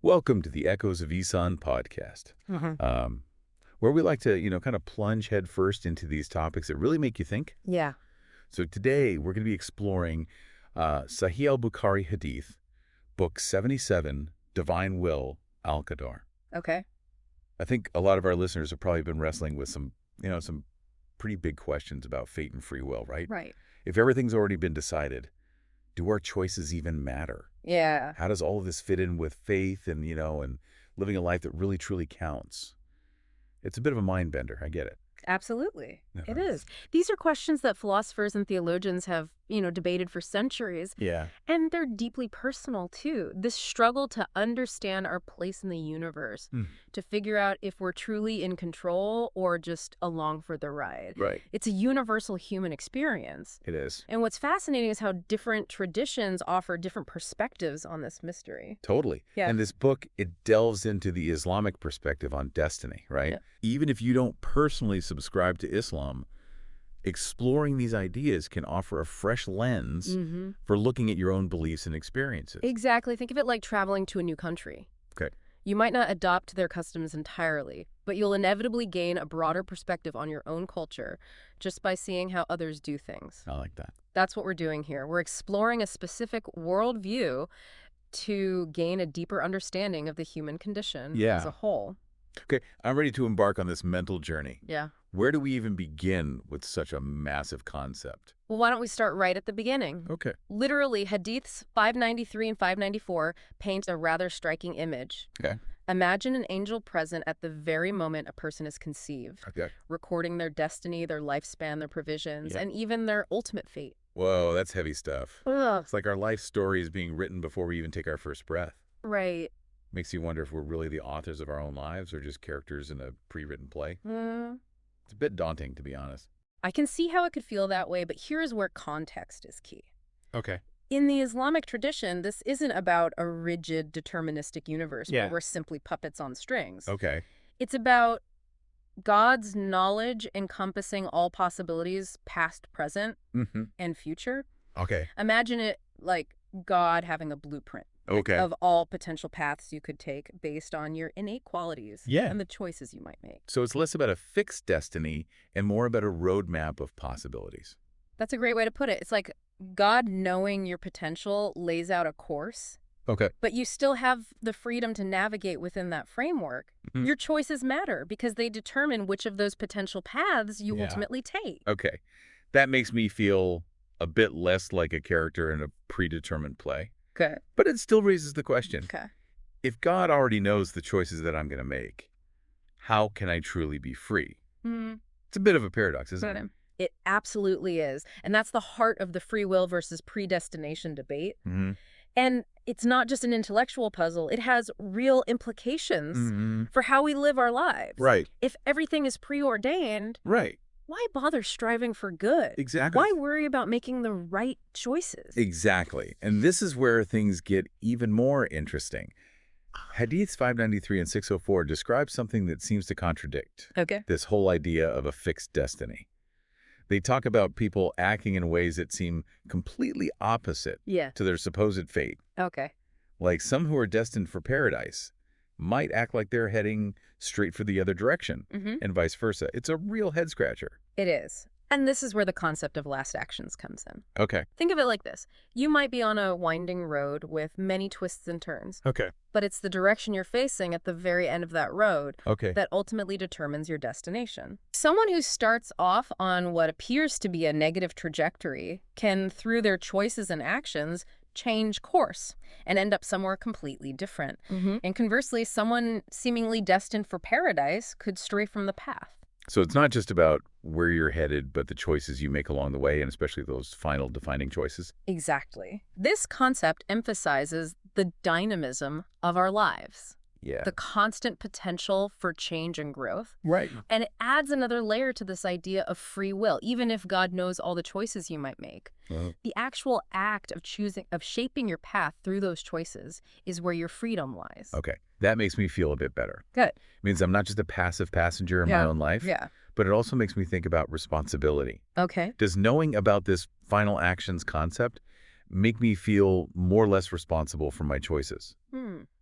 Welcome to the Echoes of Ihsan podcast, hmm where we like to, kind of plunge headfirst into these topics that really make you think. Yeah. So today we're going to be exploring Sahih Bukhari Hadith, Book 77, Divine Will, Al-Qadar. Okay. I think a lot of our listeners have probably been wrestling with some pretty big questions about fate and free will, right? Right. If everything's already been decided, do our choices even matter? Yeah. How does all of this fit in with faith and living a life that really, truly counts? It's a bit of a mind bender. I get it. Absolutely. It Uh-huh. is. These are questions that philosophers and theologians have, debated for centuries, Yeah. and they're deeply personal too. This struggle to understand our place in the universe, Hmm. to figure out if we're truly in control or just along for the ride. Right. It's a universal human experience. It is. And what's fascinating is how different traditions offer different perspectives on this mystery. Totally. Yeah. And this book, it delves into the Islamic perspective on destiny, right? Yeah. Even if you don't personally subscribe to Islam, exploring these ideas can offer a fresh lens Mm-hmm. for looking at your own beliefs and experiences. Exactly. Think of it like traveling to a new country. Okay. You might not adopt their customs entirely, but you'll inevitably gain a broader perspective on your own culture just by seeing how others do things. I like that. That's what we're doing here. We're exploring a specific worldview to gain a deeper understanding of the human condition Yeah. as a whole. Okay. I'm ready to embark on this mental journey. Yeah. Where do we even begin with such a massive concept? Well, why don't we start right at the beginning? Okay. Literally, Hadiths 593 and 594 paint a rather striking image. Okay. Imagine an angel present at the very moment a person is conceived, Okay. recording their destiny, their lifespan, their provisions, Yeah. and even their ultimate fate. Whoa, that's heavy stuff. Ugh. It's like our life story is being written before we even take our first breath. Right. Makes you wonder if we're really the authors of our own lives or just characters in a pre-written play. It's a bit daunting, to be honest. I can see how it could feel that way, but here's where context is key. Okay. In the Islamic tradition, this isn't about a rigid, deterministic universe Yeah. where we're simply puppets on strings. Okay. It's about God's knowledge encompassing all possibilities, past, present, Mm-hmm. and future. Okay. Imagine it like God having a blueprint Okay. of all potential paths you could take based on your innate qualities Yeah. and the choices you might make. So it's less about a fixed destiny and more about a roadmap of possibilities. That's a great way to put it. It's like God knowing your potential lays out a course, Okay. but you still have the freedom to navigate within that framework. Mhm. Your choices matter because they determine which of those potential paths you Yeah. ultimately take. Okay. That makes me feel a bit less like a character in a predetermined play. Good. But it still raises the question. Okay. If God already knows the choices that I'm going to make, how can I truly be free? It's a bit of a paradox, isn't it? It absolutely is. And that's the heart of the free will versus predestination debate. Mm-hmm. And it's not just an intellectual puzzle. It has real implications Mm-hmm. for how we live our lives. Right. If everything is preordained, Right. why bother striving for good? Exactly. Why worry about making the right choices? Exactly. And this is where things get even more interesting. Hadiths 593 and 604 describe something that seems to contradict Okay. this whole idea of a fixed destiny. They talk about people acting in ways that seem completely opposite Yeah. to their supposed fate. Okay. Like some who are destined for paradise might act like they're heading straight for the other direction, Mm-hmm. and vice versa. It's a real head scratcher. It is. And this is where the concept of last actions comes in. Okay. Think of it like this. You might be on a winding road with many twists and turns, Okay. but it's the direction you're facing at the very end of that road Okay. that ultimately determines your destination. Someone who starts off on what appears to be a negative trajectory can, through their choices and actions, change course and end up somewhere completely different. And conversely, someone seemingly destined for paradise could stray from the path. So it's not just about where you're headed, but the choices you make along the way, and especially those final defining choices. Exactly. This concept emphasizes the dynamism of our lives, Yeah. the constant potential for change and growth. Right. And it adds another layer to this idea of free will. Even if God knows all the choices you might make, the actual act of shaping your path through those choices is where your freedom lies. Okay. That makes me feel a bit better. Good. It means I'm not just a passive passenger in my own life, Yeah. but it also makes me think about responsibility. Okay. Does knowing about this final actions concept make me feel more or less responsible for my choices?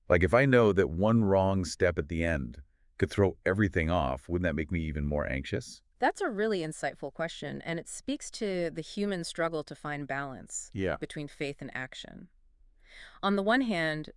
Like if I know that one wrong step at the end could throw everything off, wouldn't that make me even more anxious? That's a really insightful question, and it speaks to the human struggle to find balance Yeah. between faith and action. On the one hand,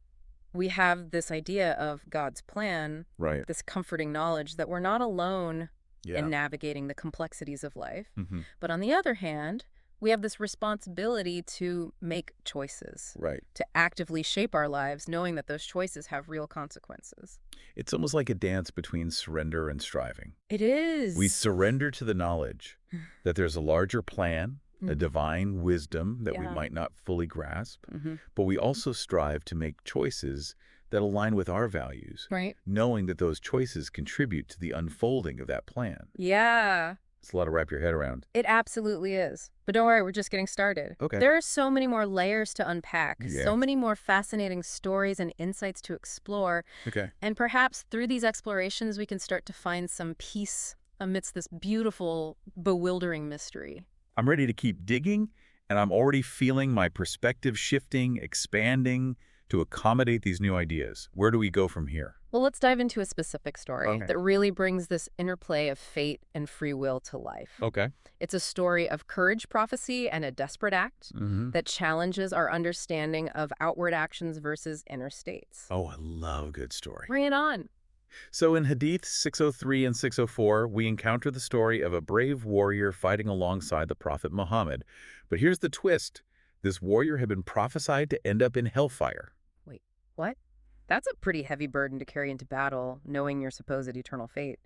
we have this idea of God's plan, Right. this comforting knowledge that we're not alone in Yeah. navigating the complexities of life. Hmm. But on the other hand, we have this responsibility to make choices, Right. to actively shape our lives, knowing that those choices have real consequences. It's almost like a dance between surrender and striving. It We is. surrender to the knowledge that there's a larger plan, a Mhm. divine wisdom that we Yeah. might not fully grasp, Hmm. but we also strive to make choices that align with our values, Right? knowing that those choices contribute to the unfolding of that plan. Yeah. It's a lot to wrap your head around. It absolutely is. But don't worry, we're just getting started. Okay. There are so many more layers to unpack, Yeah. so many more fascinating stories and insights to explore, Okay. and perhaps through these explorations we can start to find some peace amidst this beautiful, bewildering mystery. I'm ready to keep digging, and I'm already feeling my perspective shifting, expanding to accommodate these new ideas. Where do we go from here? Well, let's dive into a specific story Okay. that really brings this interplay of fate and free will to life. Okay. It's a story of courage, prophecy, and a desperate act Mm-hmm. that challenges our understanding of outward actions versus inner states. Oh, I love a good story. Bring it on. So in Hadith 603 and 604, we encounter the story of a brave warrior fighting alongside the Prophet Muhammad. But here's the twist. This warrior had been prophesied to end up in hellfire. Wait, what? That's a pretty heavy burden to carry into battle, knowing your supposed eternal fate.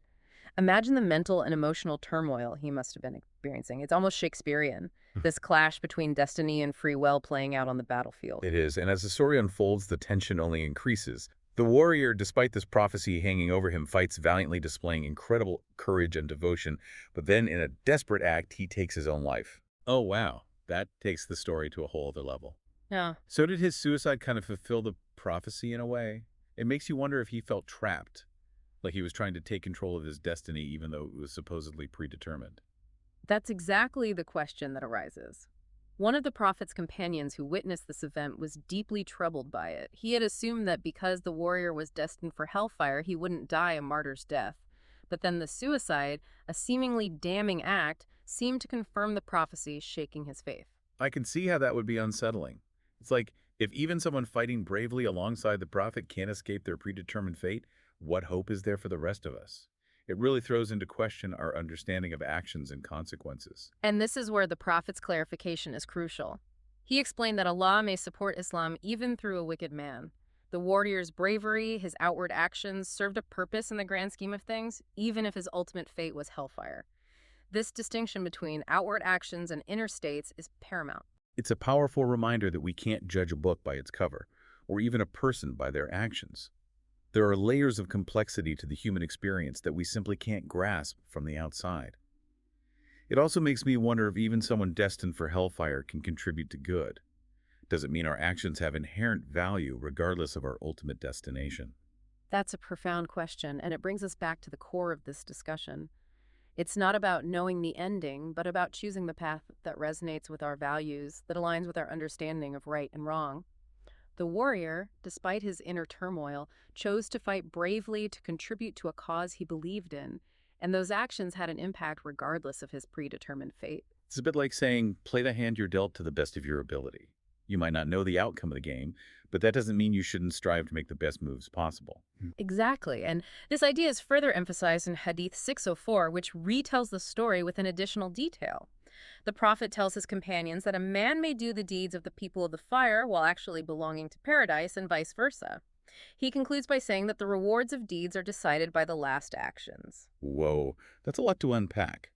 Imagine the mental and emotional turmoil he must have been experiencing. It's almost Shakespearean, this clash between destiny and free will playing out on the battlefield. It is, and as the story unfolds, the tension only increases. The warrior, despite this prophecy hanging over him, fights valiantly, displaying incredible courage and devotion. But then, in a desperate act, he takes his own life. Oh, wow. That takes the story to a whole other level. Yeah. So did his suicide kind of fulfill the prophecy in a way? It makes you wonder if he felt trapped, like he was trying to take control of his destiny even though it was supposedly predetermined. That's exactly the question that arises. One of the prophet's companions who witnessed this event was deeply troubled by it. He had assumed that because the warrior was destined for hellfire, he wouldn't die a martyr's death. But then the suicide, a seemingly damning act, seemed to confirm the prophecy, shaking his faith. I can see how that would be unsettling. It's like, if even someone fighting bravely alongside the prophet can't escape their predetermined fate, what hope is there for the rest of us? It really throws into question our understanding of actions and consequences. And this is where the prophet's clarification is crucial. He explained that Allah may support Islam even through a wicked man. The warrior's bravery, his outward actions, served a purpose in the grand scheme of things, even if his ultimate fate was hellfire. This distinction between outward actions and inner states is paramount. It's a powerful reminder that we can't judge a book by its cover, or even a person by their actions. There are layers of complexity to the human experience that we simply can't grasp from the outside. It also makes me wonder if even someone destined for hellfire can contribute to good. Does it mean our actions have inherent value regardless of our ultimate destination? That's a profound question, and it brings us back to the core of this discussion. It's not about knowing the ending, but about choosing the path that resonates with our values, that aligns with our understanding of right and wrong. The warrior, despite his inner turmoil, chose to fight bravely to contribute to a cause he believed in, and those actions had an impact regardless of his predetermined fate. It's a bit like saying, play the hand you're dealt to the best of your ability. You might not know the outcome of the game, but that doesn't mean you shouldn't strive to make the best moves possible. Exactly, and this idea is further emphasized in Hadith 604, which retells the story with an additional detail. The prophet tells his companions that a man may do the deeds of the people of the fire while actually belonging to paradise and vice versa. He concludes by saying that the rewards of deeds are decided by the last actions. Whoa, that's a lot to unpack.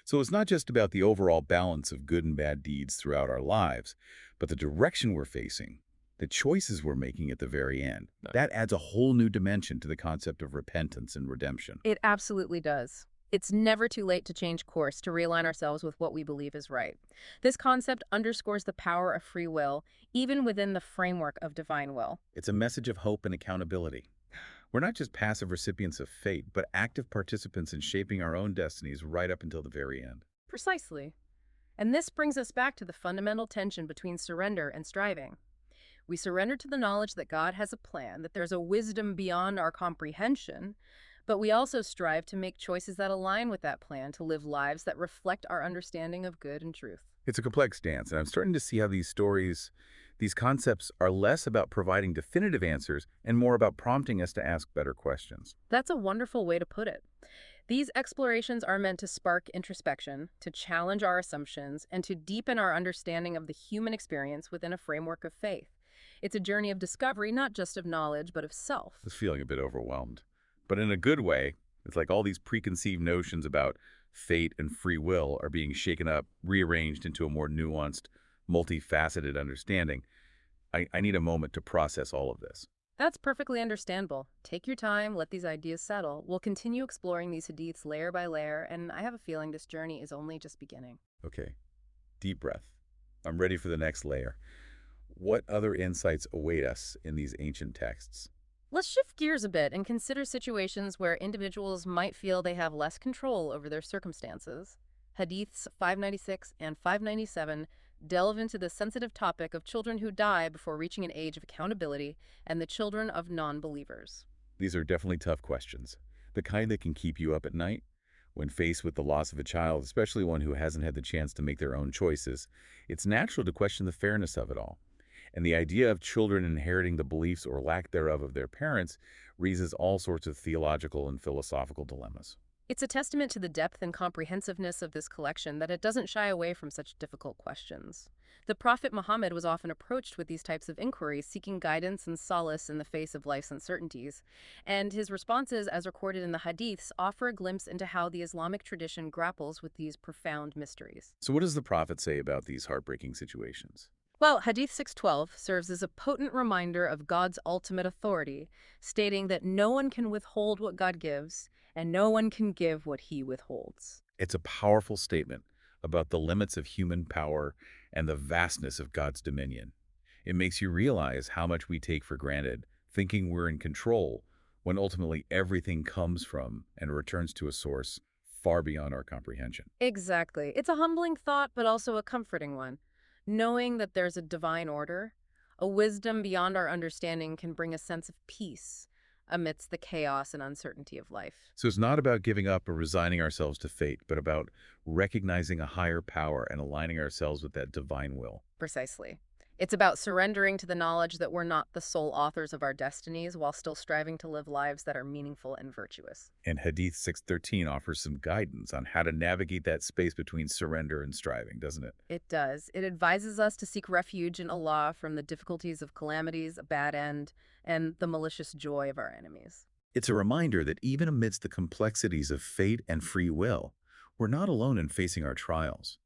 So it's not just about the overall balance of good and bad deeds throughout our lives, but the direction we're facing, the choices we're making at the very end. That adds a whole new dimension to the concept of repentance and redemption. It absolutely does. It's never too late to change course, to realign ourselves with what we believe is right. This concept underscores the power of free will, even within the framework of divine will. It's a message of hope and accountability. We're not just passive recipients of fate, but active participants in shaping our own destinies right up until the very end. Precisely. And this brings us back to the fundamental tension between surrender and striving. We surrender to the knowledge that God has a plan, that there's a wisdom beyond our comprehension, but we also strive to make choices that align with that plan, to live lives that reflect our understanding of good and truth. It's a complex dance, and I'm starting to see how these concepts are less about providing definitive answers and more about prompting us to ask better questions. That's a wonderful way to put it. These explorations are meant to spark introspection, to challenge our assumptions, and to deepen our understanding of the human experience within a framework of faith. It's a journey of discovery, not just of knowledge, but of self. I was feeling a bit overwhelmed, but in a good way. It's like all these preconceived notions about fate and free will are being shaken up, rearranged into a more nuanced, multifaceted understanding. I need a moment to process all of this. That's perfectly understandable. Take your time, let these ideas settle. We'll continue exploring these hadiths layer by layer, and I have a feeling this journey is only just beginning. Okay, deep breath. I'm ready for the next layer. What other insights await us in these ancient texts? Let's shift gears a bit and consider situations where individuals might feel they have less control over their circumstances. Hadiths 596 and 597 delve into the sensitive topic of children who die before reaching an age of accountability and the children of non-believers. These are definitely tough questions, the kind that can keep you up at night. When faced with the loss of a child, especially one who hasn't had the chance to make their own choices, it's natural to question the fairness of it all. And the idea of children inheriting the beliefs or lack thereof of their parents raises all sorts of theological and philosophical dilemmas. It's a testament to the depth and comprehensiveness of this collection that it doesn't shy away from such difficult questions. The Prophet Muhammad was often approached with these types of inquiries, seeking guidance and solace in the face of life's uncertainties. And his responses, as recorded in the Hadiths, offer a glimpse into how the Islamic tradition grapples with these profound mysteries. So what does the Prophet say about these heartbreaking situations? Well, Hadith 612 serves as a potent reminder of God's ultimate authority, stating that no one can withhold what God gives, and no one can give what he withholds. It's a powerful statement about the limits of human power and the vastness of God's dominion. It makes you realize how much we take for granted, thinking we're in control, when ultimately everything comes from and returns to a source far beyond our comprehension. Exactly. It's a humbling thought, but also a comforting one. Knowing that there's a divine order, a wisdom beyond our understanding can bring a sense of peace amidst the chaos and uncertainty of life. So it's not about giving up or resigning ourselves to fate, but about recognizing a higher power and aligning ourselves with that divine will. Precisely. It's about surrendering to the knowledge that we're not the sole authors of our destinies while still striving to live lives that are meaningful and virtuous. And Hadith 613 offers some guidance on how to navigate that space between surrender and striving, doesn't it? It does. It advises us to seek refuge in Allah from the difficulties of calamities, a bad end, and the malicious joy of our enemies. It's a reminder that even amidst the complexities of fate and free will, we're not alone in facing our trials.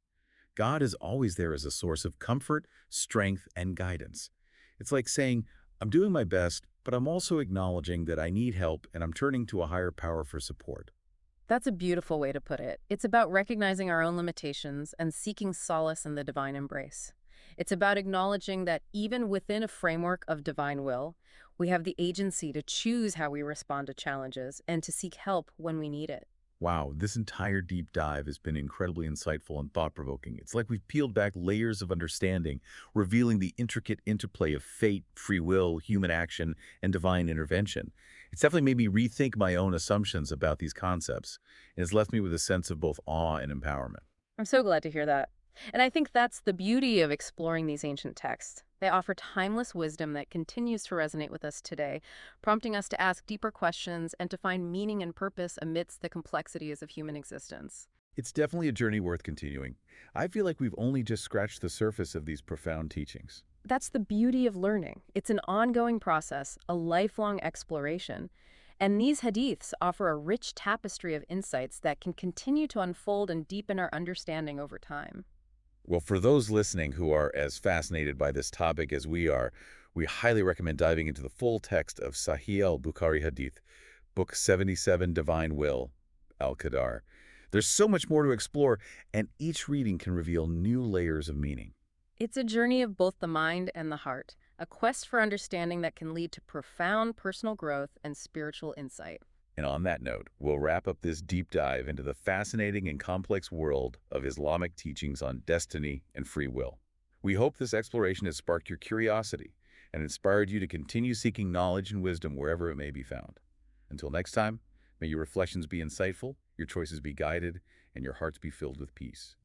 God is always there as a source of comfort, strength, and guidance. It's like saying, I'm doing my best, but I'm also acknowledging that I need help and I'm turning to a higher power for support. That's a beautiful way to put it. It's about recognizing our own limitations and seeking solace in the divine embrace. It's about acknowledging that even within a framework of divine will, we have the agency to choose how we respond to challenges and to seek help when we need it. Wow, this entire deep dive has been incredibly insightful and thought-provoking. It's like we've peeled back layers of understanding, revealing the intricate interplay of fate, free will, human action, and divine intervention. It's definitely made me rethink my own assumptions about these concepts, and it's left me with a sense of both awe and empowerment. I'm so glad to hear that. And I think that's the beauty of exploring these ancient texts. They offer timeless wisdom that continues to resonate with us today, prompting us to ask deeper questions and to find meaning and purpose amidst the complexities of human existence. It's definitely a journey worth continuing. I feel like we've only just scratched the surface of these profound teachings. That's the beauty of learning. It's an ongoing process, a lifelong exploration. And these hadiths offer a rich tapestry of insights that can continue to unfold and deepen our understanding over time. Well, for those listening who are as fascinated by this topic as we are, we highly recommend diving into the full text of Sahih Bukhari Hadith, Book 77, Divine Will, Al-Qadar. There's so much more to explore, and each reading can reveal new layers of meaning. It's a journey of both the mind and the heart, a quest for understanding that can lead to profound personal growth and spiritual insight. And on that note, we'll wrap up this deep dive into the fascinating and complex world of Islamic teachings on destiny and free will. We hope this exploration has sparked your curiosity and inspired you to continue seeking knowledge and wisdom wherever it may be found. Until next time, may your reflections be insightful, your choices be guided, and your hearts be filled with peace.